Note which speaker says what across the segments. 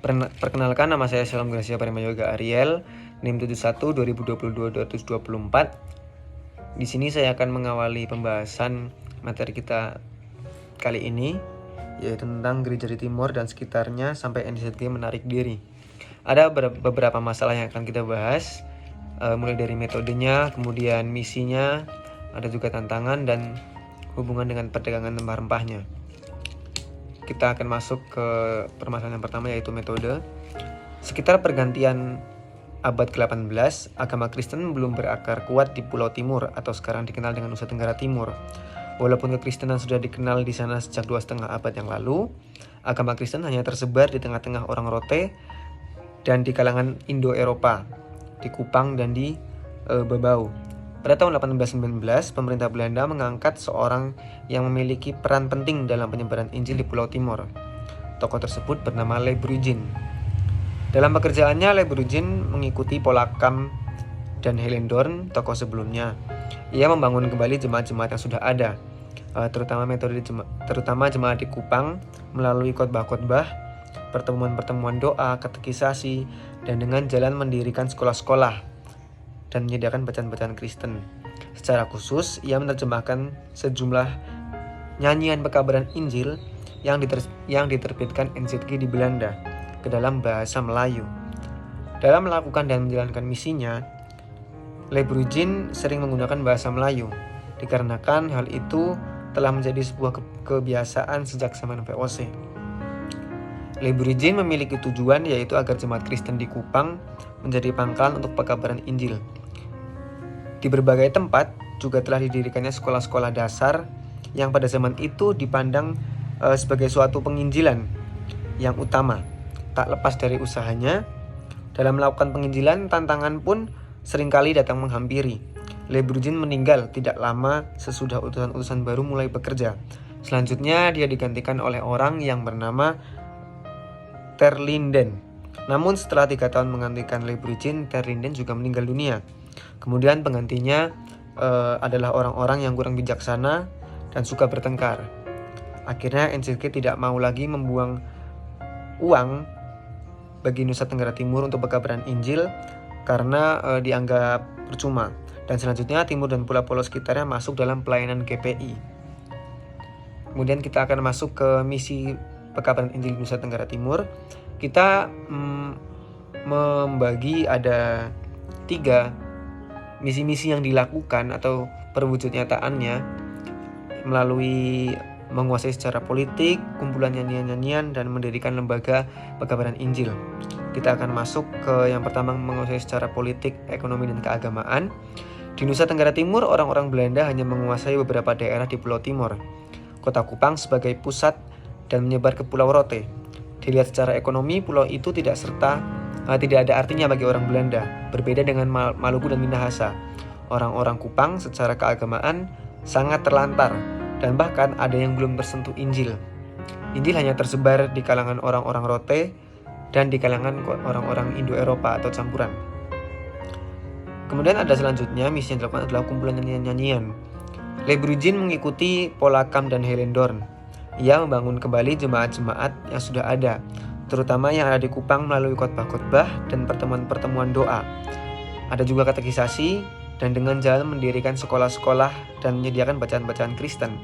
Speaker 1: Perkenalkan, nama saya Shalom Gracia Parimayoga Ariel, NIM 71 2022 224. Di sini saya akan mengawali pembahasan materi kita kali ini, yaitu tentang Gereja di Timur dan sekitarnya sampai NCZG menarik diri. Ada beberapa masalah yang akan kita bahas, mulai dari metodenya, kemudian misinya, ada juga tantangan dan hubungan dengan perdagangan rempah-rempahnya. Kita akan masuk ke permasalahan yang pertama, yaitu metode. Sekitar pergantian abad ke-18, agama Kristen belum berakar kuat di Pulau Timur atau sekarang dikenal dengan Nusa Tenggara Timur. Walaupun kekristenan sudah dikenal di sana sejak 2,5 abad yang lalu, agama Kristen hanya tersebar di tengah-tengah orang Rote dan di kalangan Indo-Eropa, di Kupang dan di Babau. Pada tahun 1819, pemerintah Belanda mengangkat seorang yang memiliki peran penting dalam penyebaran Injil di Pulau Timur. Tokoh tersebut bernama Le Brugin. Dalam pekerjaannya, Le Brugin mengikuti pola Kam dan Hellendoorn, tokoh sebelumnya. Ia membangun kembali jemaat-jemaat yang sudah ada, terutama jemaat di Kupang melalui khotbah-khotbah, pertemuan-pertemuan doa, katekisasi, dan dengan jalan mendirikan sekolah-sekolah dan menyediakan bacaan-bacaan Kristen. Secara khusus, ia menerjemahkan sejumlah nyanyian pekabaran Injil yang diterbitkan NCZG di Belanda ke dalam bahasa Melayu. Dalam melakukan dan menjalankan misinya, Le Brugin sering menggunakan bahasa Melayu, dikarenakan hal itu telah menjadi sebuah kebiasaan sejak zaman VOC. Le Brugin memiliki tujuan, yaitu agar jemaat Kristen di Kupang menjadi pangkalan untuk pekabaran Injil. Di berbagai tempat juga telah didirikannya sekolah-sekolah dasar yang pada zaman itu dipandang sebagai suatu penginjilan yang utama. Tak lepas dari usahanya, dalam melakukan penginjilan, tantangan pun seringkali datang menghampiri. Le Brugin meninggal tidak lama sesudah utusan-utusan baru mulai bekerja. Selanjutnya dia digantikan oleh orang yang bernama Ter Linden. Namun setelah 3 tahun menggantikan Le Brugin, Ter Linden juga meninggal dunia. Kemudian penggantinya adalah orang-orang yang kurang bijaksana dan suka bertengkar. Akhirnya NCZG tidak mau lagi membuang uang bagi Nusa Tenggara Timur untuk pekabaran Injil karena dianggap percuma. Dan selanjutnya Timur dan pulau-pulau sekitarnya masuk dalam pelayanan GPI. Kemudian kita akan masuk ke misi pekabaran Injil Nusa Tenggara Timur. Kita membagi ada 3 misi-misi yang dilakukan atau perwujud nyataannya melalui menguasai secara politik, kumpulan nyanyian-nyanyian, dan mendirikan lembaga pekabaran Injil. Kita akan masuk ke yang pertama, menguasai secara politik, ekonomi, dan keagamaan. Di Nusa Tenggara Timur, orang-orang Belanda hanya menguasai beberapa daerah di Pulau Timur, kota Kupang sebagai pusat, dan menyebar ke Pulau Rote. Dilihat secara ekonomi, pulau itu tidak ada artinya bagi orang Belanda, berbeda dengan Maluku dan Minahasa. Orang-orang Kupang secara keagamaan sangat terlantar, dan bahkan ada yang belum tersentuh Injil. Injil hanya tersebar di kalangan orang-orang Rote dan di kalangan orang-orang Indo-Eropa atau campuran. Kemudian ada selanjutnya, misi yang dilakukan adalah kumpulan nyanyian-nyanyian. Le Brugin mengikuti pola Kam dan Hellendoorn. Ia membangun kembali jemaat-jemaat yang sudah ada, terutama yang ada di Kupang melalui khotbah-khotbah dan pertemuan-pertemuan doa. Ada juga katekisasi dan dengan jalan mendirikan sekolah-sekolah dan menyediakan bacaan-bacaan Kristen.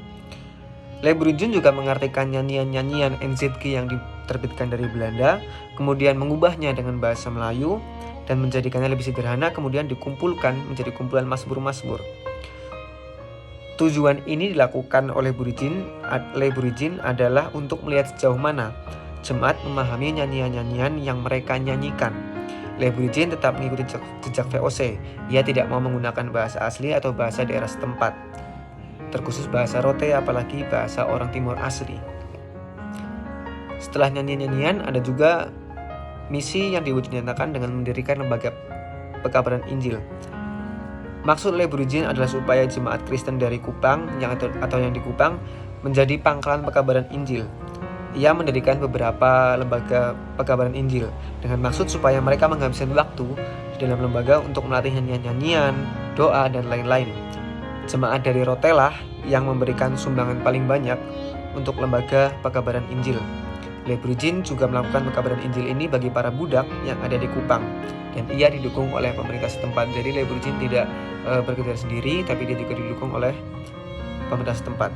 Speaker 1: Le Brugin juga mengartikan nyanyian-nyanyian NCZG yang diterbitkan dari Belanda, kemudian mengubahnya dengan bahasa Melayu dan menjadikannya lebih sederhana, kemudian dikumpulkan menjadi kumpulan mazmur-mazmur. Tujuan ini dilakukan oleh Le Brugin adalah untuk melihat sejauh mana jemaat memahami nyanyian-nyanyian yang mereka nyanyikan. Le Brugin tetap mengikuti jejak VOC. Ia tidak mau menggunakan bahasa asli atau bahasa daerah setempat, terkhusus bahasa Rote, apalagi bahasa orang Timur asli. Setelah nyanyian-nyanyian, ada juga misi yang diwujudkan dengan mendirikan lembaga pekabaran Injil. Maksud Le Brugin adalah supaya jemaat Kristen dari Kupang atau yang di Kupang menjadi pangkalan pekabaran Injil. Ia mendirikan beberapa lembaga pekabaran Injil dengan maksud supaya mereka menghabiskan waktu di dalam lembaga untuk melatih nyanyian-nyanyian, doa, dan lain-lain. Jemaat dari Rote lah yang memberikan sumbangan paling banyak untuk lembaga pekabaran Injil. Le Brugin juga melakukan pekabaran Injil ini bagi para budak yang ada di Kupang, dan ia didukung oleh pemerintah setempat. Jadi Le Brugin tidak bekerja sendiri, tapi dia juga didukung oleh pemerintah setempat.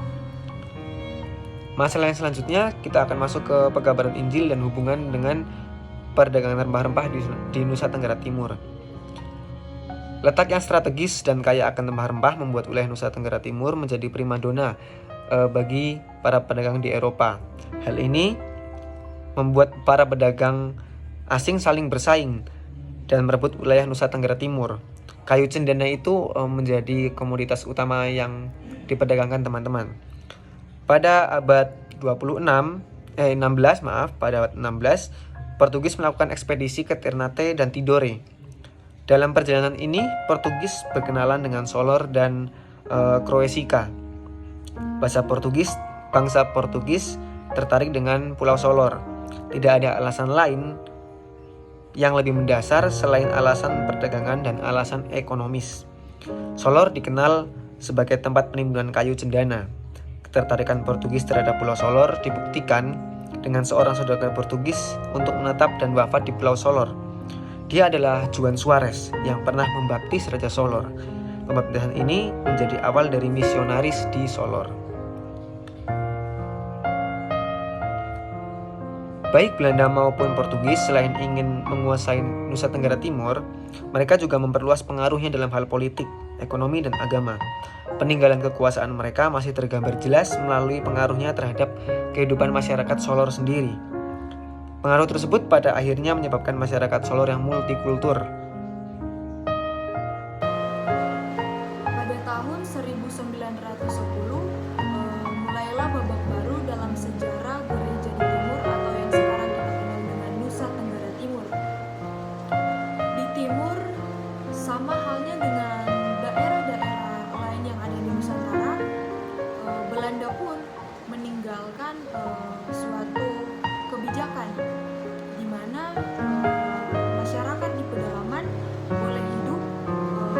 Speaker 1: Masalah yang selanjutnya, kita akan masuk ke pekabaran Injil dan hubungan dengan perdagangan rempah-rempah di Nusa Tenggara Timur. Letak yang strategis dan kaya akan rempah-rempah membuat wilayah Nusa Tenggara Timur menjadi primadona bagi para pedagang di Eropa. Hal ini membuat para pedagang asing saling bersaing dan merebut wilayah Nusa Tenggara Timur. Kayu cendana itu menjadi komoditas utama yang diperdagangkan teman-teman. Pada abad 16, pada abad 16, Portugis melakukan ekspedisi ke Ternate dan Tidore. Dalam perjalanan ini, Portugis berkenalan dengan Solor dan Croesica. Bangsa Portugis tertarik dengan Pulau Solor. Tidak ada alasan lain yang lebih mendasar selain alasan perdagangan dan alasan ekonomis. Solor dikenal sebagai tempat penimbunan kayu cendana. Ketertarikan Portugis terhadap Pulau Solor dibuktikan dengan seorang saudagar Portugis untuk menetap dan wafat di Pulau Solor. Dia adalah Juan Suarez yang pernah membaptis Raja Solor. Pembaptisan ini menjadi awal dari misionaris di Solor. Baik Belanda maupun Portugis selain ingin menguasai Nusa Tenggara Timur, mereka juga memperluas pengaruhnya dalam hal politik, ekonomi, dan agama. Peninggalan kekuasaan mereka masih tergambar jelas melalui pengaruhnya terhadap kehidupan masyarakat Solor sendiri. Pengaruh tersebut pada akhirnya menyebabkan masyarakat Solor yang multikultur.
Speaker 2: Pada tahun 1910, mulailah babak baru dalam sejarah gereja di timur atau yang sekarang kita kenal dengan Nusa Tenggara Timur. Di timur, sama halnya dengan daerah-daerah lain yang ada di Nusantara, Belanda pun meninggalkan suatu kebijakan di mana masyarakat di pedalaman boleh hidup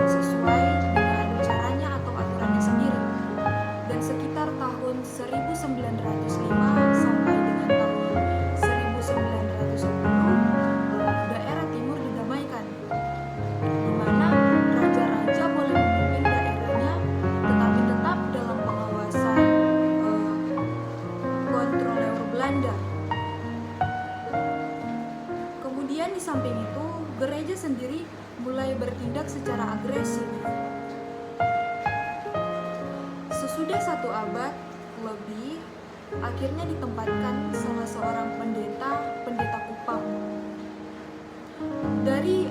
Speaker 2: sesuai dengan caranya atau aturannya sendiri. Dan sekitar tahun 1905 sampai dengan tahun 1910, daerah timur didamaikan, di mana raja-raja boleh memimpin daerahnya, tetapi tetap dalam pengawasan kontroler Belanda. Kemudian di samping itu, gereja sendiri mulai bertindak secara agresif. Sesudah 1 abad lebih, akhirnya ditempatkan salah seorang pendeta Kupang. Dari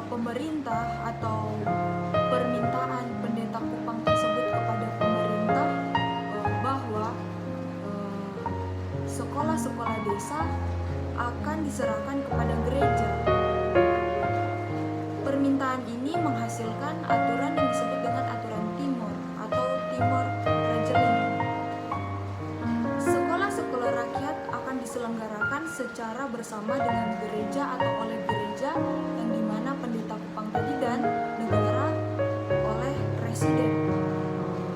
Speaker 2: pemerintah atau permintaan pendeta Kupang tersebut kepada pemerintah bahwa sekolah-sekolah desa akan diserahkan kepada gereja. Permintaan ini menghasilkan aturan yang disebut dengan aturan Timor atau Timor Regeling. Sekolah-sekolah rakyat akan diselenggarakan secara bersama dengan gereja atau oleh gereja, yang dimana pendeta Kupang tadi dan negara oleh presiden.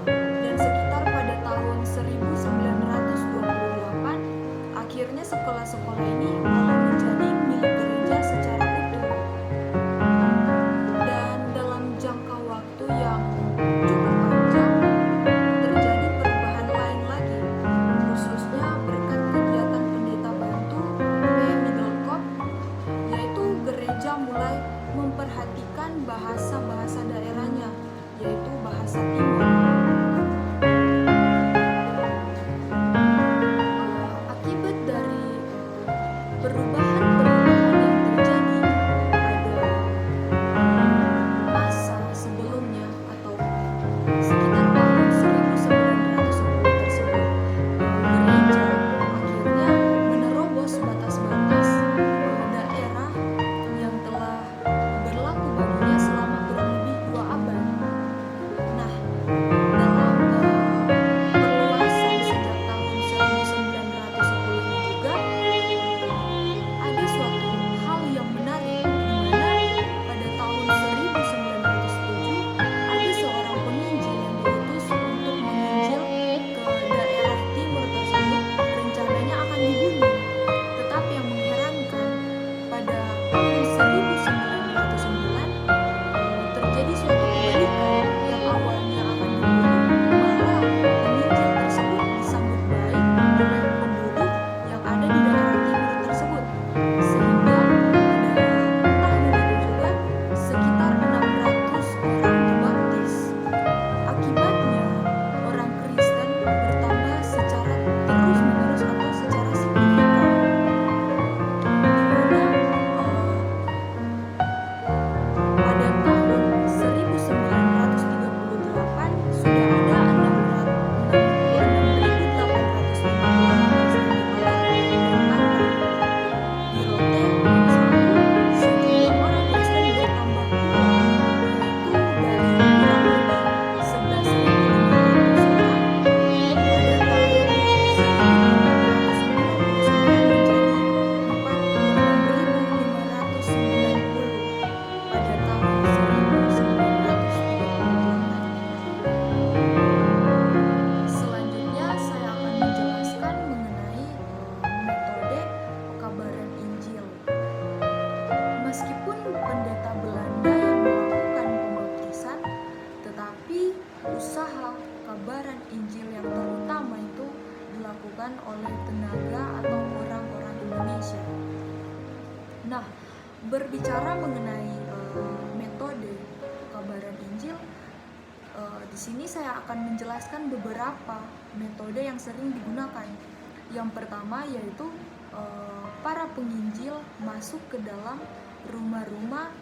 Speaker 2: Dan sekitar pada tahun 1928, akhirnya sekolah-sekolah ini malah menjadi milik gereja secara utuh. Dan dalam jangka waktu yang cukup panjang, terjadi perubahan lain lagi, khususnya berkat kegiatan pendeta bantu P. Middlecott, yaitu gereja mulai memperhatikan bahasa-bahasa daerahnya, yaitu bahasa oleh tenaga atau orang-orang Indonesia. Nah, berbicara mengenai metode pekabaran Injil, di sini saya akan menjelaskan beberapa metode yang sering digunakan. Yang pertama yaitu para penginjil masuk ke dalam rumah-rumah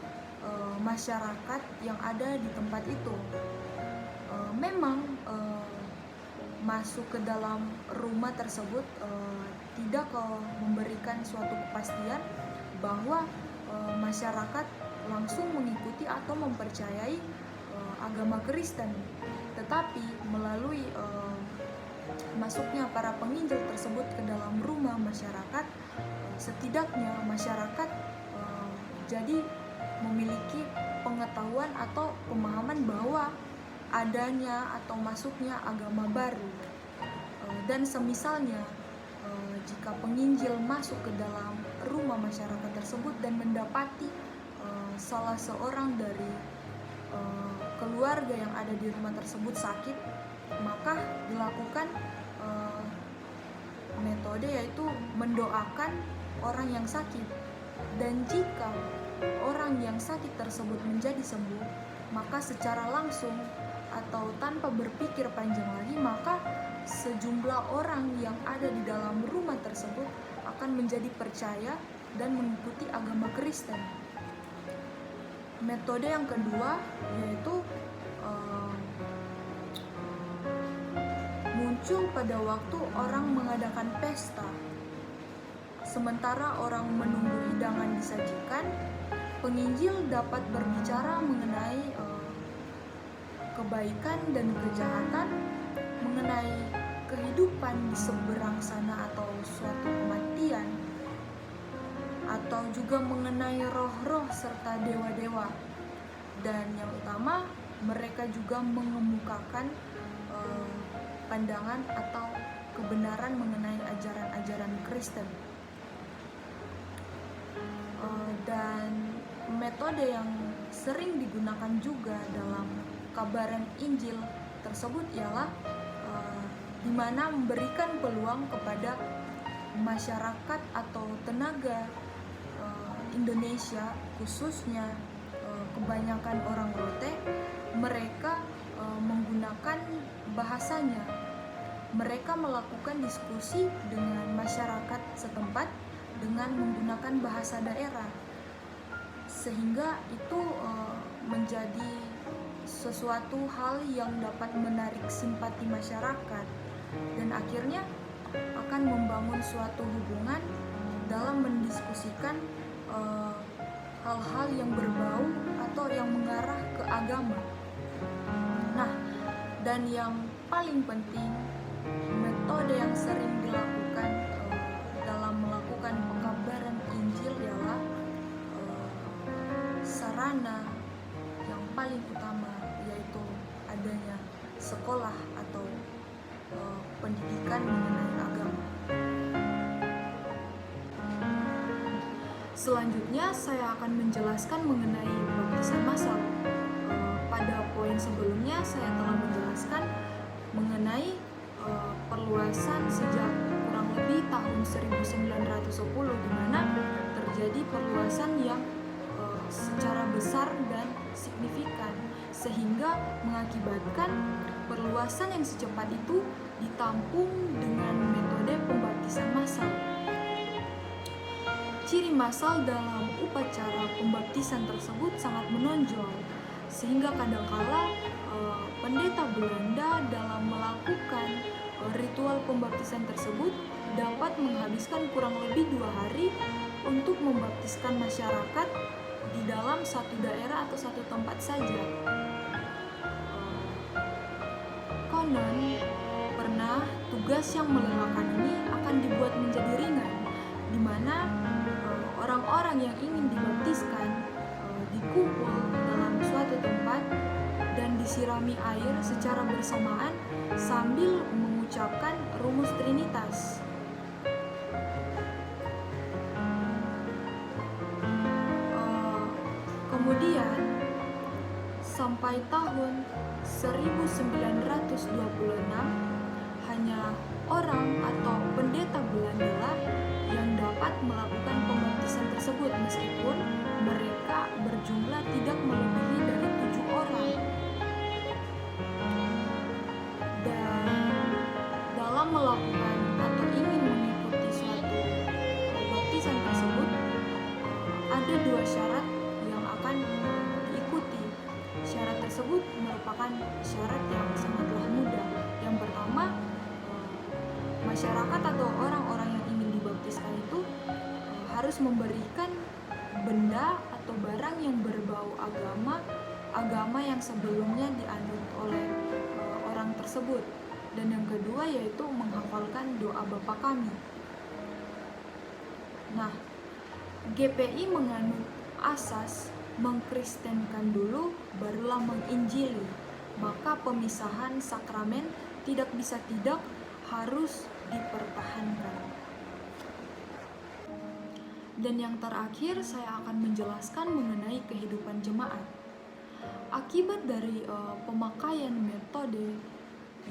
Speaker 2: masyarakat yang ada di tempat itu. Memang masuk ke dalam rumah tersebut tidak memberikan suatu kepastian bahwa masyarakat langsung mengikuti atau mempercayai agama Kristen, tetapi melalui masuknya para penginjil tersebut ke dalam rumah masyarakat, setidaknya masyarakat jadi memiliki pengetahuan atau pemahaman bahwa adanya atau masuknya agama baru. Dan semisalnya jika penginjil masuk ke dalam rumah masyarakat tersebut dan mendapati salah seorang dari keluarga yang ada di rumah tersebut sakit, maka dilakukan metode yaitu mendoakan orang yang sakit. Dan jika orang yang sakit tersebut menjadi sembuh, maka secara langsung atau tanpa berpikir panjang lagi, maka sejumlah orang yang ada di dalam rumah tersebut akan menjadi percaya dan mengikuti agama Kristen. Metode yang kedua yaitu muncul pada waktu orang mengadakan pesta. Sementara orang menunggu hidangan disajikan, penginjil dapat berbicara mengenai kebaikan dan kejahatan, mengenai kehidupan di seberang sana atau suatu kematian, atau juga mengenai roh-roh serta dewa-dewa. Dan yang utama, mereka juga mengemukakan pandangan atau kebenaran mengenai ajaran-ajaran Kristen. Dan metode yang sering digunakan juga dalam kabaran Injil tersebut ialah di mana memberikan peluang kepada masyarakat atau tenaga Indonesia, khususnya kebanyakan orang Rote, mereka menggunakan bahasanya. Mereka melakukan diskusi dengan masyarakat setempat dengan menggunakan bahasa daerah, sehingga itu menjadi sesuatu hal yang dapat menarik simpati masyarakat dan akhirnya akan membangun suatu hubungan dalam mendiskusikan hal-hal yang berbau atau yang mengarah ke agama. Nah, dan yang paling penting, metode yang sering dilakukan dalam melakukan pekabaran Injil ialah sarana yang paling utama, yaitu adanya sekolah atau pendidikan mengenai agama. Selanjutnya saya akan menjelaskan mengenai baptisan massal. Pada poin sebelumnya saya telah menjelaskan mengenai perluasan sejak kurang lebih tahun 1910, di mana terjadi perluasan yang secara besar dan signifikan, sehingga mengakibatkan perluasan yang secepat itu ditampung dengan metode pembaptisan massal. Ciri massal dalam upacara pembaptisan tersebut sangat menonjol, sehingga kadangkala pendeta Belanda dalam melakukan ritual pembaptisan tersebut dapat menghabiskan kurang lebih 2 hari untuk membaptiskan masyarakat di dalam satu daerah atau satu tempat saja. Konon pernah tugas yang melelahkan ini akan dibuat menjadi ringan, di mana orang-orang yang ingin dibaptiskan dikumpul dalam suatu tempat dan disirami air secara bersamaan sambil mengucapkan rumus Trinitas. Kemudian sampai tahun 1926 hanya orang atau pendeta Belanda lah yang dapat melakukan pembaptisan tersebut meskipun mereka berjumlah tidak melebihi dari 7 orang. Dan dalam melakukan atau ingin mengikuti suatu baptisan tersebut, ada 2 syarat yang akan diikuti. Syarat tersebut merupakan syarat yang sangatlah mudah. Yang pertama, masyarakat atau orang-orang yang ingin dibaptiskan itu harus memberikan benda atau barang yang berbau agama yang sebelumnya dianut oleh orang tersebut. Dan yang kedua yaitu menghafalkan doa Bapa Kami. Nah, GPI menganut asas mengkristenkan dulu barulah menginjili. Maka pemisahan sakramen tidak bisa tidak harus dipertahankan. Dan yang terakhir saya akan menjelaskan mengenai kehidupan jemaat. Akibat dari pemakaian metode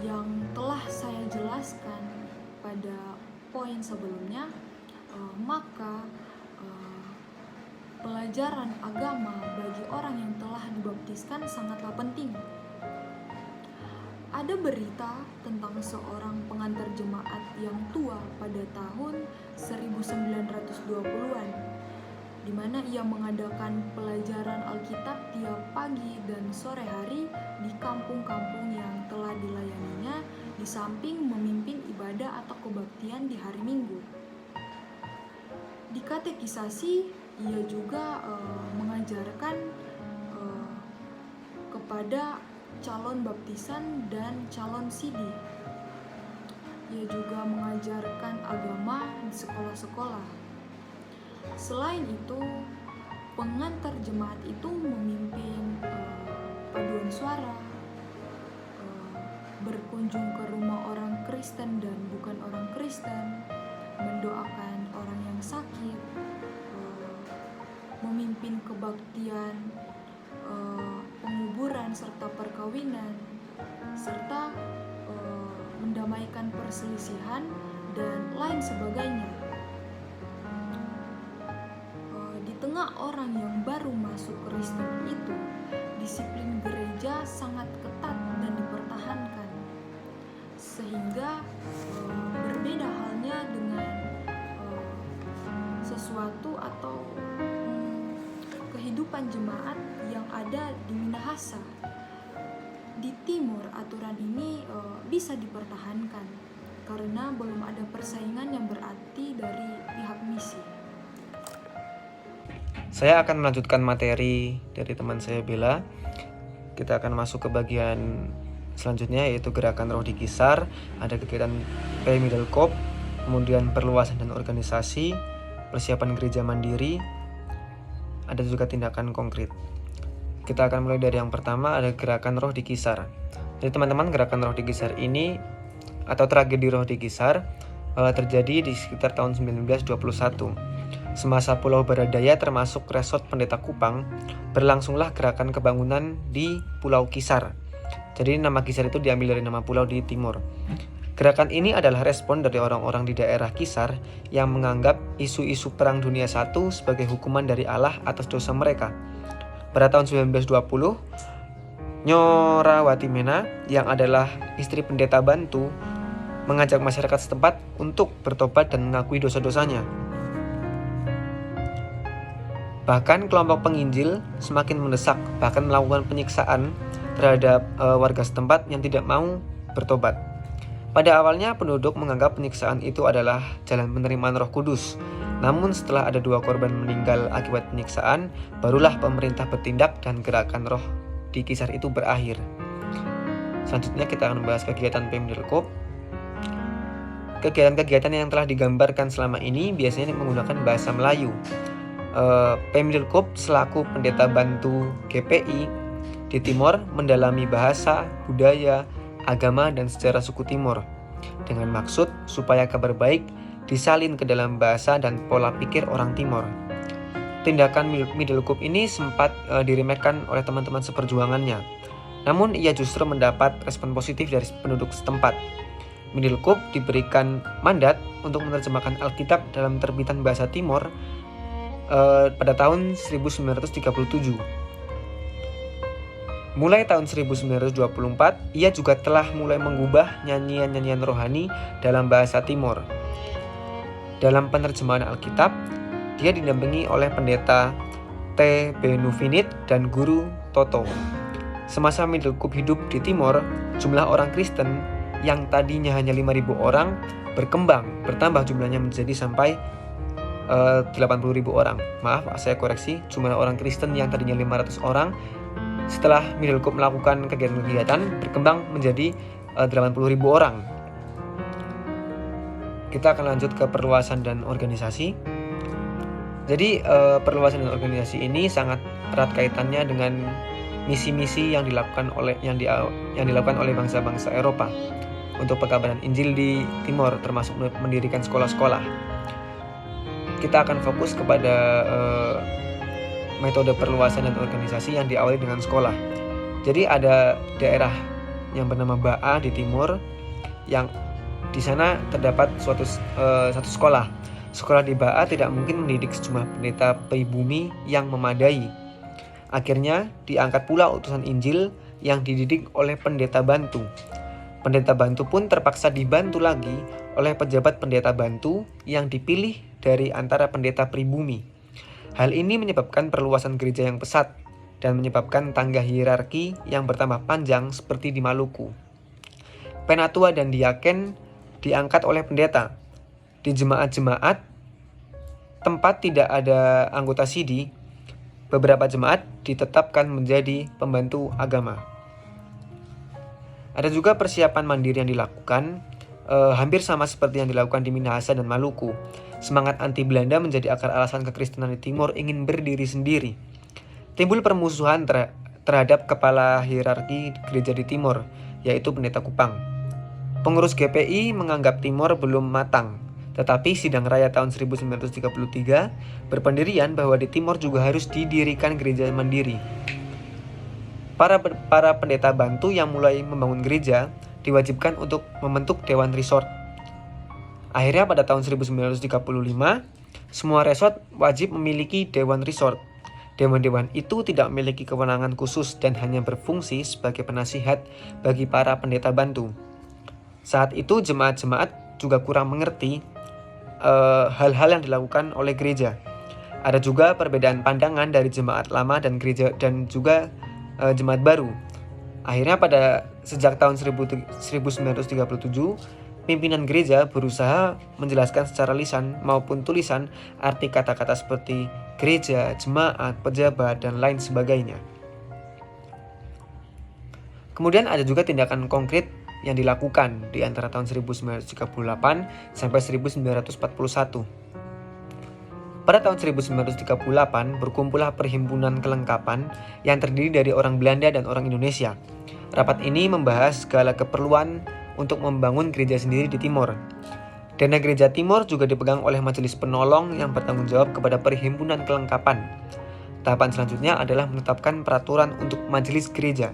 Speaker 2: yang telah saya jelaskan pada poin sebelumnya, maka pelajaran agama bagi orang yang telah dibaptiskan sangatlah penting. Ada berita tentang seorang pengantar jemaat yang tua pada tahun 1920-an, di mana ia mengadakan pelajaran Alkitab tiap pagi dan sore hari di kampung-kampung yang telah dilayaninya, di samping memimpin ibadah atau kebaktian di hari Minggu. Di katekisasi, ia juga mengajarkan kepada calon baptisan dan calon sidi. Ia juga mengajarkan agama di sekolah-sekolah. Selain itu, pengantar jemaat itu memimpin paduan suara, berkunjung ke rumah orang Kristen dan bukan orang Kristen, mendoakan orang yang sakit, memimpin kebaktian, penguburan serta perkawinan, serta mendamaikan perselisihan dan lain sebagainya. Di tengah orang yang baru masuk Kristen itu, disiplin gereja sangat ketat dan dipertahankan, sehingga berbeda halnya dengan sesuatu atau kehidupan jemaat yang ada di Minahasa. Di timur, aturan ini bisa dipertahankan karena belum ada persaingan yang berarti dari pihak misi.
Speaker 1: Saya akan melanjutkan materi dari teman saya Bella. Kita akan masuk ke bagian selanjutnya, yaitu gerakan roh di Kisar. Ada kegiatan P-Middelkoop, kemudian perluasan dan organisasi, persiapan gereja mandiri, ada juga tindakan konkret. Kita akan mulai dari yang pertama, ada gerakan roh di Kisar. Jadi teman-teman, gerakan roh di Kisar ini atau tragedi roh di Kisar terjadi di sekitar tahun 1921. Semasa Pulau Baradaya termasuk resort Pendeta Kupang, berlangsunglah gerakan kebangunan di Pulau Kisar. Jadi nama Kisar itu diambil dari nama pulau di timur. Gerakan ini adalah respon dari orang-orang di daerah Kisar yang menganggap isu-isu Perang Dunia I sebagai hukuman dari Allah atas dosa mereka. Pada tahun 1920, Nyora Watimena yang adalah istri pendeta Bantu mengajak masyarakat setempat untuk bertobat dan mengakui dosa-dosanya. Bahkan kelompok penginjil semakin mendesak, bahkan melakukan penyiksaan terhadap warga setempat yang tidak mau bertobat. Pada awalnya penduduk menganggap penyiksaan itu adalah jalan penerimaan Roh Kudus. Namun setelah ada 2 korban meninggal akibat penyiksaan, barulah pemerintah bertindak dan gerakan roh di Kisar itu berakhir. Selanjutnya kita akan membahas kegiatan P-Middelkoop. Kegiatan-kegiatan yang telah digambarkan selama ini biasanya menggunakan bahasa Melayu. P-Middelkoop selaku pendeta bantu GPI di Timor mendalami bahasa, budaya, agama, dan sejarah suku Timor dengan maksud supaya kabar baik disalin ke dalam bahasa dan pola pikir orang Timor. Tindakan Middelkoop ini sempat diremehkan oleh teman-teman seperjuangannya. Namun ia justru mendapat respon positif dari penduduk setempat. Middelkoop diberikan mandat untuk menerjemahkan Alkitab dalam terbitan bahasa Timor pada tahun 1937. Mulai tahun 1924, ia juga telah mulai mengubah nyanyian-nyanyian rohani dalam bahasa Timor. Dalam penerjemahan Alkitab, dia didampingi oleh pendeta T. Benuvinit dan guru Toto. Semasa Middelkoop hidup di Timor, jumlah orang Kristen yang tadinya hanya 5.000 orang bertambah jumlahnya menjadi sampai 80.000 orang. Maaf, saya koreksi, jumlah orang Kristen yang tadinya 500 orang setelah Middelkoop melakukan kegiatan-kegiatan berkembang menjadi 80.000 orang. Kita akan lanjut ke perluasan dan organisasi. Jadi perluasan dan organisasi ini sangat erat kaitannya dengan misi-misi yang dilakukan oleh bangsa-bangsa Eropa untuk pekabaran Injil di Timor, termasuk mendirikan sekolah-sekolah. Kita akan fokus kepada metode perluasan dan organisasi yang diawali dengan sekolah. Jadi ada daerah yang bernama Baa di timur, yang di sana terdapat satu sekolah. Sekolah di Baa tidak mungkin mendidik sejumlah pendeta pribumi yang memadai. Akhirnya diangkat pula utusan Injil yang dididik oleh pendeta bantu. Pendeta bantu pun terpaksa dibantu lagi oleh pejabat pendeta bantu yang dipilih dari antara pendeta pribumi. Hal ini menyebabkan perluasan gereja yang pesat dan menyebabkan tangga hierarki yang bertambah panjang seperti di Maluku. Penatua dan diaken diangkat oleh pendeta. Di jemaat-jemaat tempat tidak ada anggota sidi, beberapa jemaat ditetapkan menjadi pembantu agama. Ada juga persiapan mandiri yang dilakukan, hampir sama seperti yang dilakukan di Minahasa dan Maluku. Semangat anti Belanda menjadi akar alasan kekristenan di Timor ingin berdiri sendiri. Timbul permusuhan terhadap kepala hierarki gereja di Timor, yaitu pendeta Kupang. Pengurus GPI menganggap Timor belum matang, tetapi sidang raya tahun 1933 berpendirian bahwa di Timor juga harus didirikan gereja mandiri. Para pendeta bantu yang mulai membangun gereja diwajibkan untuk membentuk Dewan Resort. Akhirnya pada tahun 1935, semua resort wajib memiliki Dewan Resort. Dewan-dewan itu tidak memiliki kewenangan khusus dan hanya berfungsi sebagai penasihat bagi para pendeta bantu. Saat itu jemaat-jemaat juga kurang mengerti hal-hal yang dilakukan oleh gereja. Ada juga perbedaan pandangan dari jemaat lama dan gereja dan juga jemaat baru. Akhirnya sejak tahun 1937, pimpinan gereja berusaha menjelaskan secara lisan maupun tulisan arti kata-kata seperti gereja, jemaat, pejabat, dan lain sebagainya. Kemudian ada juga tindakan konkret yang dilakukan di antara tahun 1938 sampai 1941. Pada tahun 1938 berkumpullah Perhimpunan Kelengkapan yang terdiri dari orang Belanda dan orang Indonesia. Rapat ini membahas segala keperluan untuk membangun gereja sendiri di Timor. Dana gereja Timor juga dipegang oleh majelis penolong yang bertanggung jawab kepada Perhimpunan Kelengkapan. Tahapan selanjutnya adalah menetapkan peraturan untuk majelis gereja.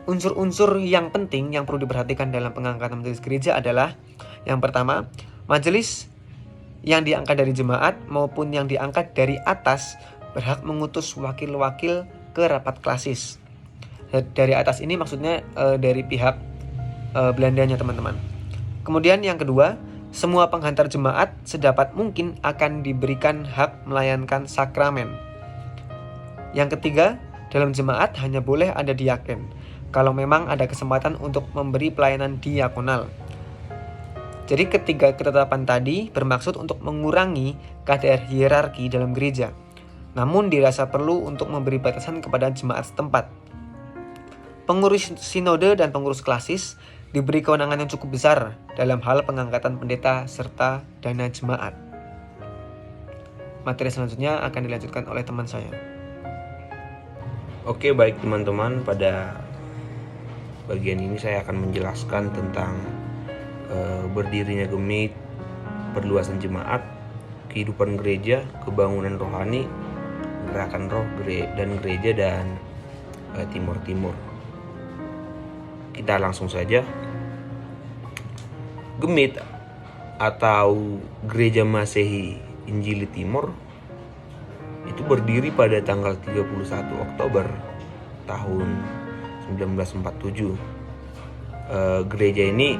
Speaker 1: Unsur-unsur yang penting yang perlu diperhatikan dalam pengangkatan majelis gereja adalah: yang pertama, majelis yang diangkat dari jemaat maupun yang diangkat dari atas berhak mengutus wakil-wakil ke rapat klasis. Dari atas ini maksudnya dari pihak Belandanya, teman-teman. Kemudian yang kedua, semua penghantar jemaat sedapat mungkin akan diberikan hak melayankan sakramen. Yang ketiga, dalam jemaat hanya boleh ada diaken kalau memang ada kesempatan untuk memberi pelayanan diakonal. Jadi ketiga ketetapan tadi bermaksud untuk mengurangi kadar hierarki dalam gereja, namun dirasa perlu untuk memberi batasan kepada jemaat setempat. Pengurus sinode dan pengurus klasis diberi kewenangan yang cukup besar dalam hal pengangkatan pendeta serta dana jemaat. Materi selanjutnya akan dilanjutkan oleh teman saya.
Speaker 3: Oke, baik teman-teman, pada bagian ini saya akan menjelaskan tentang berdirinya Gemit, perluasan jemaat, kehidupan gereja, kebangunan rohani, gerakan roh dan gereja, dan Timur-Timur. Kita langsung saja. Gemit atau Gereja Masehi Injili Timur itu berdiri pada tanggal 31 Oktober tahun 1947. Gereja ini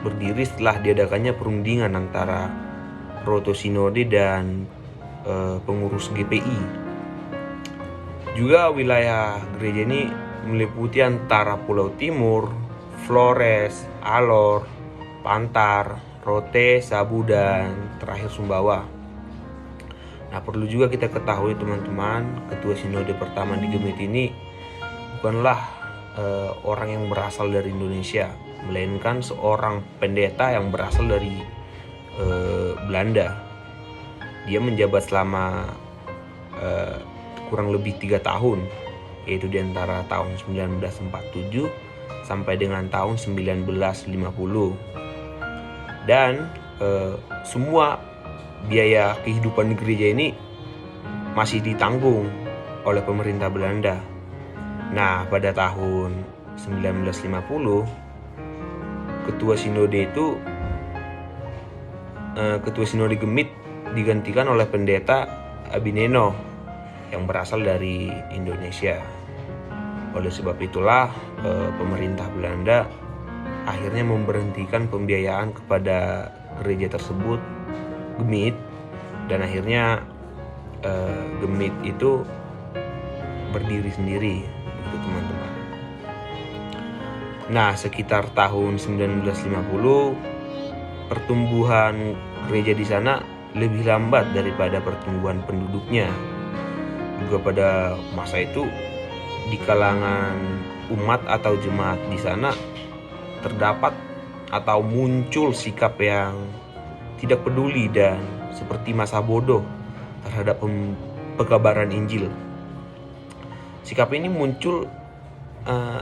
Speaker 3: berdiri setelah diadakannya perundingan antara Proto Sinode dan pengurus GPI. Juga wilayah gereja ini meliputi antara Pulau Timur, Flores, Alor, Pantar, Rote, Sabu, dan terakhir Sumbawa. Nah, perlu juga kita ketahui teman-teman, ketua sinode pertama di Gemit ini bukanlah orang yang berasal dari Indonesia, melainkan seorang pendeta yang berasal dari Belanda. Dia menjabat selama kurang lebih 3 tahun, yaitu di antara tahun 1947 sampai dengan tahun 1950. Dan semua biaya kehidupan gereja ini masih ditanggung oleh pemerintah Belanda. Nah, pada tahun 1950 ketua sinode Gemit digantikan oleh pendeta Abineno yang berasal dari Indonesia. Oleh sebab itulah pemerintah Belanda akhirnya memberhentikan pembiayaan kepada gereja tersebut, Gemit, dan akhirnya Gemit itu berdiri sendiri, begitu teman-teman. Nah, sekitar tahun 1950 pertumbuhan gereja di sana lebih lambat daripada pertumbuhan penduduknya. Juga pada masa itu di kalangan umat atau jemaat di sana terdapat atau muncul sikap yang tidak peduli dan seperti masa bodoh terhadap pekabaran Injil. Sikap ini muncul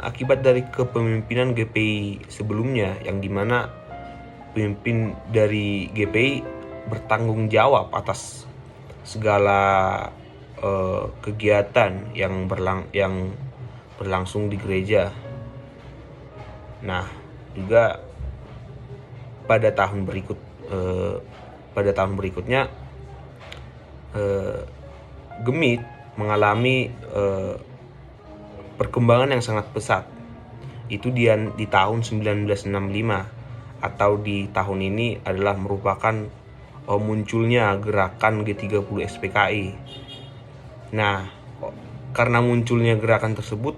Speaker 3: akibat dari kepemimpinan GPI sebelumnya, yang dimana pemimpin dari GPI bertanggung jawab atas segala kegiatan yang berlangsung di gereja. Nah, juga pada tahun berikutnya Gemit mengalami perkembangan yang sangat pesat. Itu di tahun 1965, atau di tahun ini adalah merupakan munculnya gerakan G30 SPKI. Nah, karena munculnya gerakan tersebut,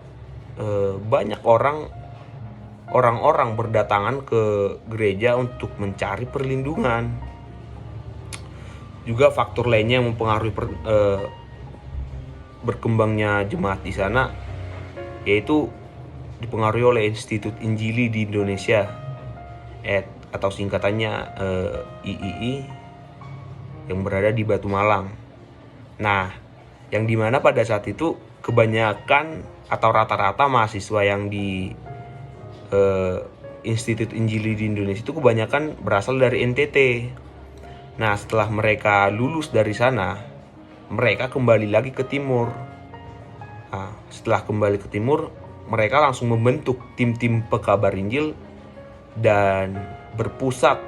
Speaker 3: banyak orang-orang berdatangan ke gereja untuk mencari perlindungan. Juga faktor lainnya yang mempengaruhi berkembangnya jemaat di sana, yaitu dipengaruhi oleh Institut Injili di Indonesia, atau singkatannya III, yang berada di Batu Malang. Nah, yang dimana pada saat itu kebanyakan atau rata-rata mahasiswa yang di Institut Injili di Indonesia itu kebanyakan berasal dari NTT. Nah, setelah mereka lulus dari sana, mereka kembali lagi ke timur. Nah, setelah kembali ke timur, mereka langsung membentuk tim-tim pekabar Injil dan berpusat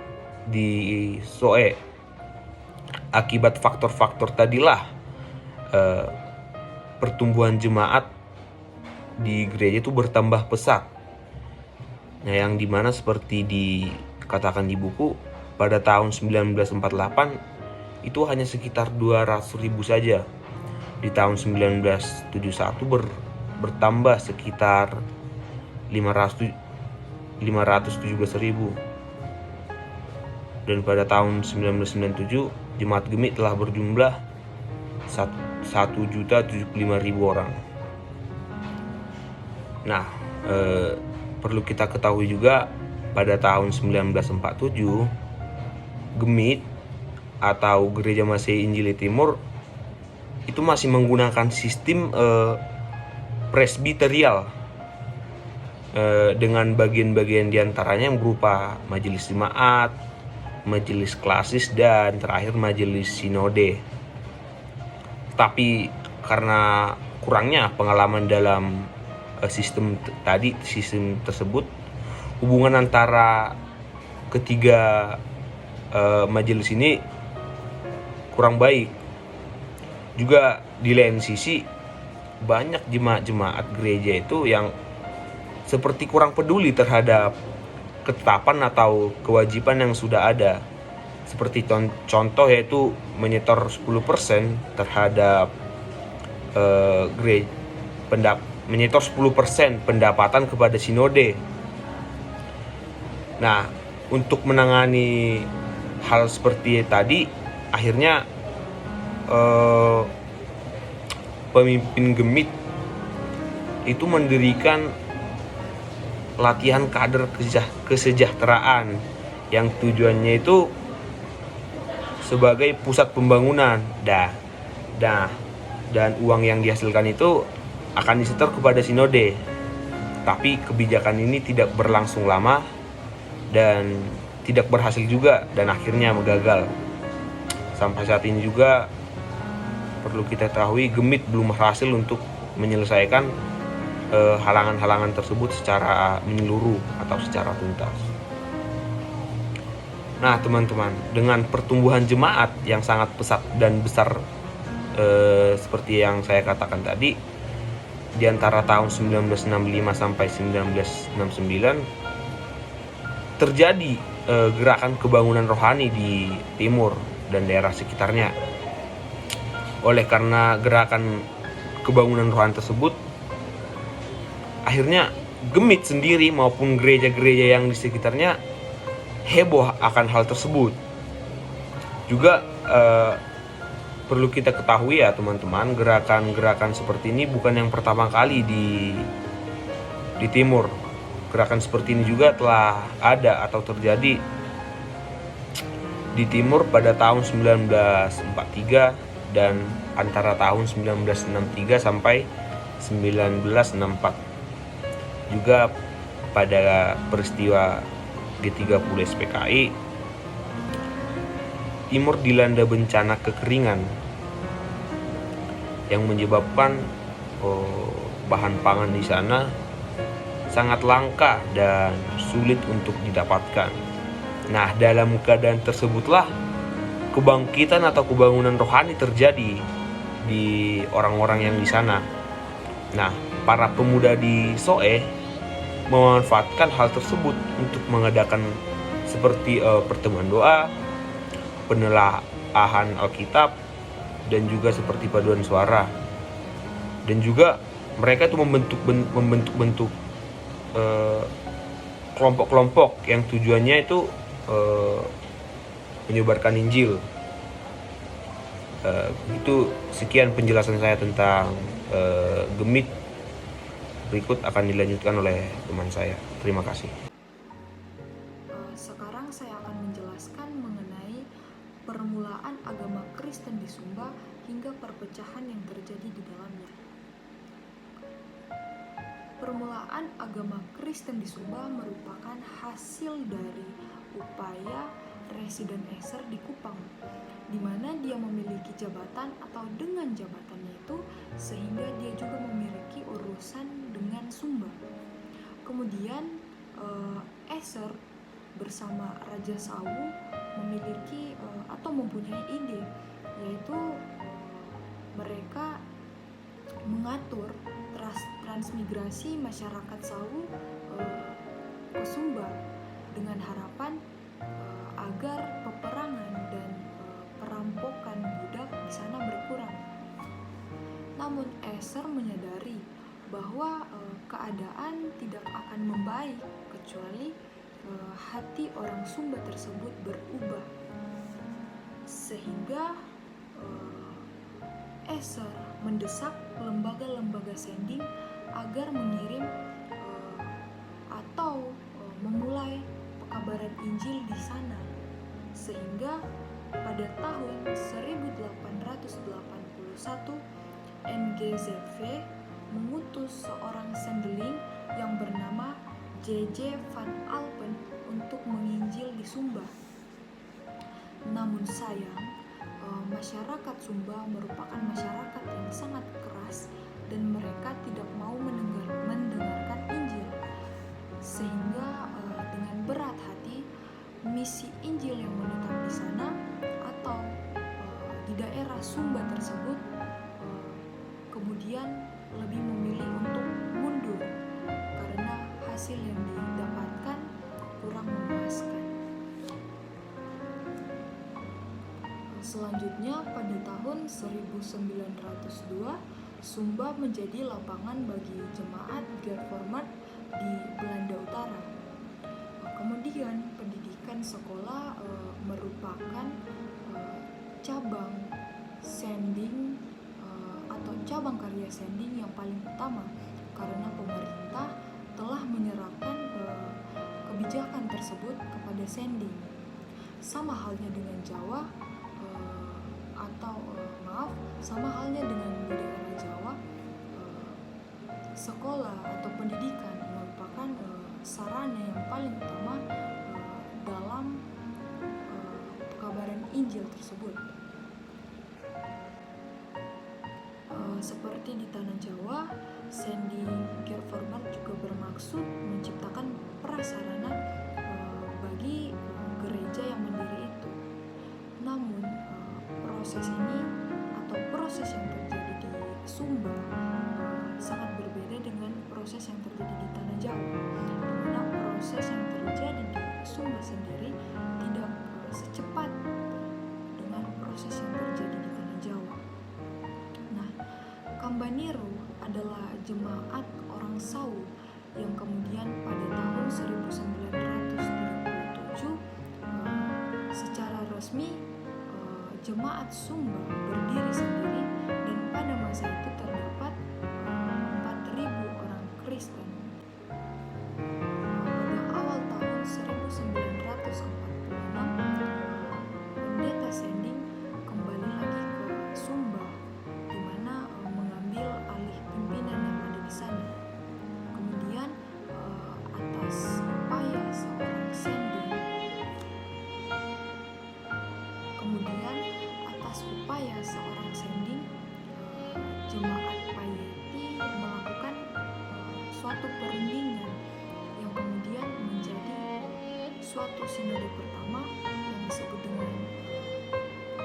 Speaker 3: di Soe. Akibat faktor-faktor tadilah pertumbuhan jemaat di gereja itu bertambah pesat. Nah, yang dimana seperti dikatakan di buku, pada tahun 1948 itu hanya sekitar 200.000 saja. Di tahun 1971 bertambah sekitar 517.000. Dan pada tahun 1997 jemaat Gemit telah berjumlah 1.075.000 orang. Nah, perlu kita ketahui juga pada tahun 1947 Gemit atau Gereja Masehi Injili Timur itu masih menggunakan sistem presbiterial, dengan bagian-bagian diantaranya yang berupa majelis jemaat, majelis klasis, dan terakhir majelis sinode. Tapi karena kurangnya pengalaman dalam sistem tersebut, hubungan antara ketiga majelis ini kurang baik. Juga di lain sisi banyak jemaat-jemaat gereja itu yang seperti kurang peduli terhadap ketetapan atau kewajiban yang sudah ada. Seperti contoh yaitu menyetor 10% terhadap menyetor 10% pendapatan kepada sinode. Nah, untuk menangani hal seperti tadi, akhirnya pemimpin gemit itu mendirikan latihan kader kesejahteraan yang tujuannya itu sebagai pusat pembangunan. Dan uang yang dihasilkan itu akan disetor kepada sinode. Tapi kebijakan ini tidak berlangsung lama dan tidak berhasil juga, dan akhirnya gagal. Sampai saat ini juga perlu kita ketahui, gemit belum berhasil untuk menyelesaikan halangan-halangan tersebut secara menyeluruh atau secara tuntas. Nah teman-teman, dengan pertumbuhan jemaat yang sangat pesat dan besar seperti yang saya katakan tadi, di antara tahun 1965 sampai 1969 terjadi gerakan kebangunan rohani di timur dan daerah sekitarnya. Oleh karena gerakan kebangunan rohani tersebut, akhirnya gemit sendiri maupun gereja-gereja yang di sekitarnya heboh akan hal tersebut. Juga perlu kita ketahui ya teman-teman, gerakan-gerakan seperti ini bukan yang pertama kali di timur. Gerakan seperti ini juga telah ada atau terjadi di timur pada tahun 1943 dan antara tahun 1963 sampai 1964. Juga pada peristiwa G30 SPKI, timur dilanda bencana kekeringan yang menyebabkan bahan pangan di sana sangat langka dan sulit untuk didapatkan. Nah, dalam keadaan tersebutlah kebangkitan atau kebangunan rohani terjadi di orang-orang yang di sana. Nah, para pemuda di Soe memanfaatkan hal tersebut untuk mengadakan seperti pertemuan doa, penelaahan Alkitab, dan juga seperti paduan suara. Dan juga mereka itu membentuk kelompok-kelompok yang tujuannya itu menyebarkan Injil. Itu sekian penjelasan saya tentang gemit. Berikut akan dilanjutkan oleh teman saya. Terima kasih.
Speaker 2: Sekarang saya akan menjelaskan mengenai permulaan agama Kristen di Sumba hingga perpecahan yang terjadi di dalamnya. Permulaan agama Kristen di Sumba merupakan hasil dari upaya Residen Eser di Kupang, di mana dia memiliki jabatan atau dengan jabatannya itu sehingga dia juga memiliki urusan dengan Sumba. Kemudian Eser bersama Raja Sawu memiliki atau mempunyai ide, yaitu mereka mengatur transmigrasi masyarakat Sawu ke Sumba dengan harapan agar peperangan dan perampokan budak di sana berkurang. Namun Eser menyadari bahwa keadaan tidak akan membaik kecuali hati orang Sumba tersebut berubah, sehingga Eser mendesak lembaga-lembaga sending agar mengirim atau memulai pekabaran Injil di sana, sehingga pada tahun 1881 NGZV mengutus seorang sendeling yang bernama J.J. van Alpen untuk menginjil di Sumba. Namun sayang, masyarakat Sumba merupakan masyarakat yang sangat keras dan mereka tidak mau mendengarkan Injil, sehingga dengan berat hati misi Injil yang menetap di sana atau di daerah Sumba tersebut kemudian lebih memilih untuk mundur karena hasil yang didapatkan kurang memuaskan. Selanjutnya pada tahun 1902 Sumba menjadi lapangan bagi jemaat Gereformat di Belanda Utara. Kemudian pendidikan sekolah merupakan cabang sending atau cabang karya sending yang paling utama karena pemerintah telah menyerahkan kebijakan tersebut kepada sending. Sama halnya dengan Jawa sama halnya dengan di daerah Jawa, sekolah atau pendidikan merupakan sarana yang paling utama dalam pekabaran Injil tersebut. Seperti di tanah Jawa, sending Gereformat juga bermaksud menciptakan prasarana bagi gereja yang mandiri itu. Namun proses ini atau proses yang terjadi di Sumba sangat berbeda dengan proses yang terjadi di tanah Jawa, di mana proses yang terjadi di Sumba sendiri tidak secepat dengan proses yang terjadi di tanah Jawa. Nah, Kambaniru adalah jemaat orang Sawu yang kemudian pada tahun 1937 secara resmi jemaat Sumba berdiri sendiri dan pada masa itu terdapat 4.000 orang Kristen. Pada awal tahun 1946 pendeta sending kembali lagi ke Sumba di mana mengambil alih pimpinan yang ada di sana. Kemudian atas upaya seorang sending jemaat Paieti melakukan suatu perundingan yang kemudian menjadi suatu sinode pertama yang disebut dengan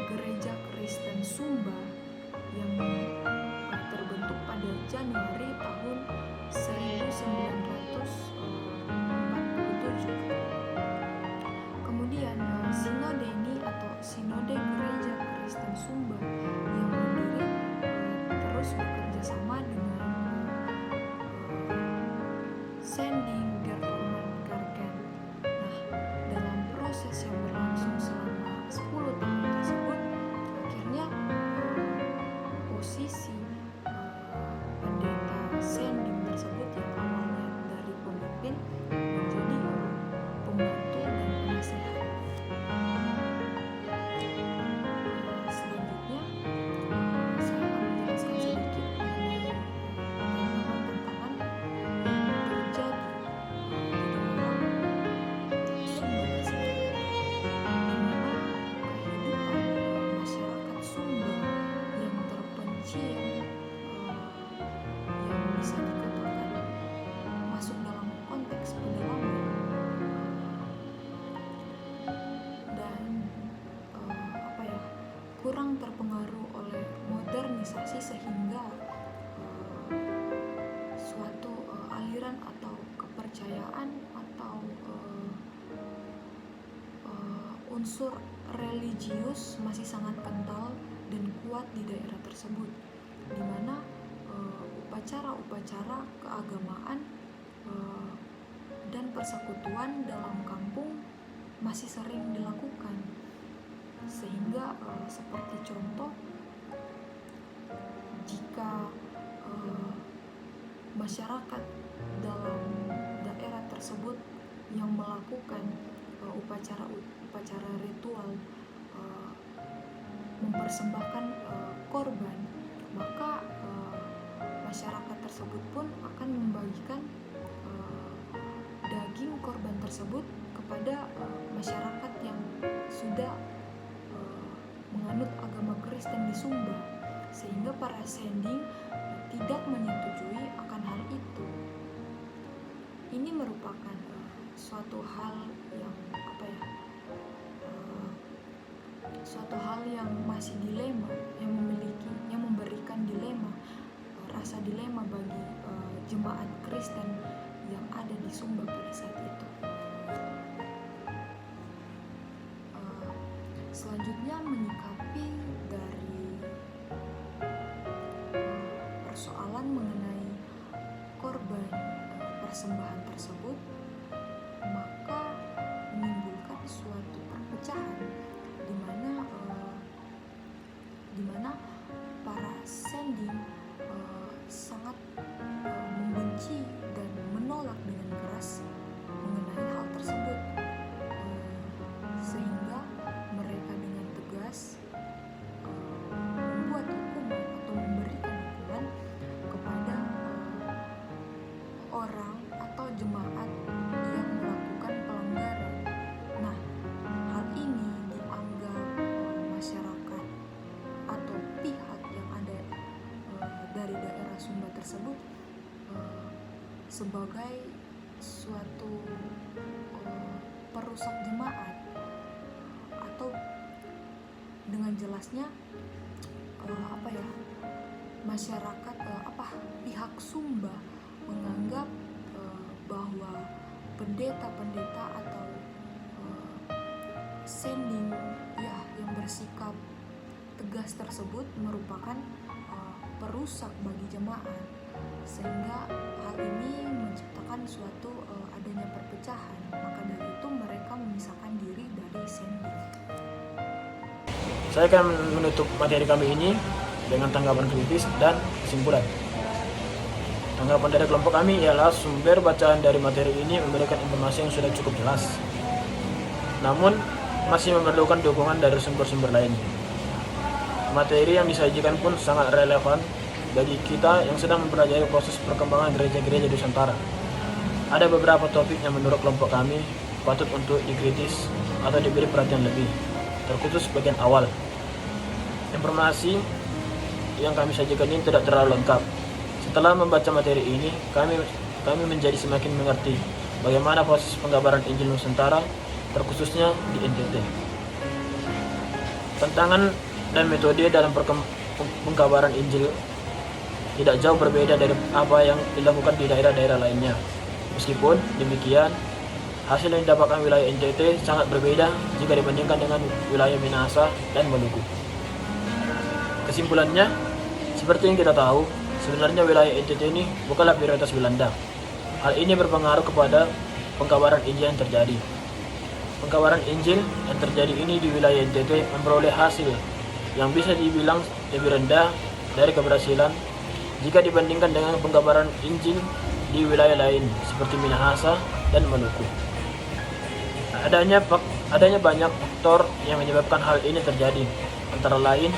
Speaker 2: Gereja Kristen Sumba yang terbentuk pada Januari tahun 1947. Kemudian sinode ini atau sinode Gereja Kristen Sumba yang mandiri terus bekerja sama dengan sending Gereformat Kerken. Nah, dalam proses yang berlangsung selama 10 tahun tersebut, akhirnya posisi pendeta sending tersebut yang awalnya dari pemimpin menjadi pembantu dan penasehat. Selanjutnya saya akan menjelaskan sedikit mengenai tantangan-tantangan yang terjadi di dalam Sumba tersebut, di mana kehidupan masyarakat Sumba yang terpencil yang bisa dikatakan masuk dalam konteks pedalaman dan kurang terpengaruh oleh modernisasi sehingga suatu aliran atau kepercayaan atau unsur religius masih sangat kental dan kuat di daerah tersebut, di mana upacara-upacara keagamaan dan persekutuan dalam kampung masih sering dilakukan, sehingga seperti contoh jika masyarakat dalam daerah tersebut yang melakukan upacara ritual mempersembahkan korban, maka masyarakat tersebut pun akan membagikan daging korban tersebut kepada masyarakat yang sudah menganut agama Kristen di Sumba, sehingga para sending tidak menyetujui akan hal itu. Ini merupakan suatu hal yang suatu hal yang masih dilema, yang memberikan dilema, rasa dilema bagi jemaat Kristen yang ada di Sumba pada saat itu. Selanjutnya menyikapi dari persoalan mengenai korban persembahan tersebut, maka menimbulkan suatu perpecahan di mana para sending sangat membenci dan menolak dengan keras mengenai hal tersebut, sehingga mereka dengan tegas membuat hukuman atau memberikan hukuman kepada orang atau jemaat yang melakukan pelanggaran. Nah, hal ini dianggap masyarakat atau pihak yang ada dari daerah Sumba tersebut sebagai suatu perusak jemaat, atau dengan jelasnya masyarakat pihak Sumba menganggap bahwa pendeta-pendeta atau sending yang bersikap tegas tersebut merupakan perusak bagi jemaat, sehingga hal ini menciptakan suatu adanya perpecahan. Maka dari itu mereka memisahkan diri dari sending.
Speaker 4: Saya akan menutup materi kami ini dengan tanggapan kritis dan kesimpulan. Tanggapan dari kelompok kami ialah sumber bacaan dari materi ini memberikan informasi yang sudah cukup jelas, namun masih memerlukan dukungan dari sumber-sumber lainnya. Materi yang disajikan pun sangat relevan bagi kita yang sedang mempelajari proses perkembangan gereja-gereja Nusantara. Ada beberapa topik yang menurut kelompok kami patut untuk dikritis atau diberi perhatian lebih, terkhusus bagian awal. Informasi yang kami sajikan ini tidak terlalu lengkap. Setelah membaca materi ini, kami menjadi semakin mengerti bagaimana proses penggambaran Injil Nusantara, terkhususnya di NTT. Tantangan dan metode dalam penggambaran Injil tidak jauh berbeda dari apa yang dilakukan di daerah-daerah lainnya. Meskipun demikian, hasil yang didapatkan wilayah NTT sangat berbeda jika dibandingkan dengan wilayah Minahasa dan Maluku. Kesimpulannya, seperti yang kita tahu, sebenarnya wilayah NTT ini bukanlah prioritas Belanda. Hal ini berpengaruh kepada penggambaran Injil yang terjadi. Penggambaran Injil yang terjadi ini di wilayah NTT memperoleh hasil yang bisa dibilang lebih rendah dari keberhasilan jika dibandingkan dengan penggambaran Injil di wilayah lain seperti Minahasa dan Maluku. Adanya banyak faktor yang menyebabkan hal ini terjadi, antara lain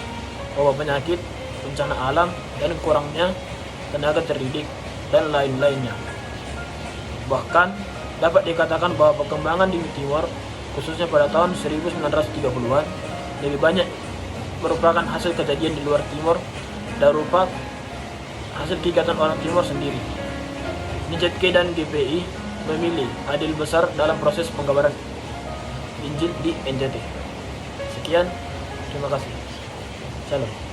Speaker 4: wabah penyakit, bencana alam, dan kurangnya tenaga terdidik, dan lain-lainnya. Bahkan dapat dikatakan bahwa perkembangan di Timor, khususnya pada tahun 1930-an, lebih banyak merupakan hasil kejadian di luar Timor dan rupa hasil kegiatan orang Timor sendiri. NJK dan GPI memilih andil besar dalam proses penggambaran Injil di NTT. Sekian, terima kasih. Shalom.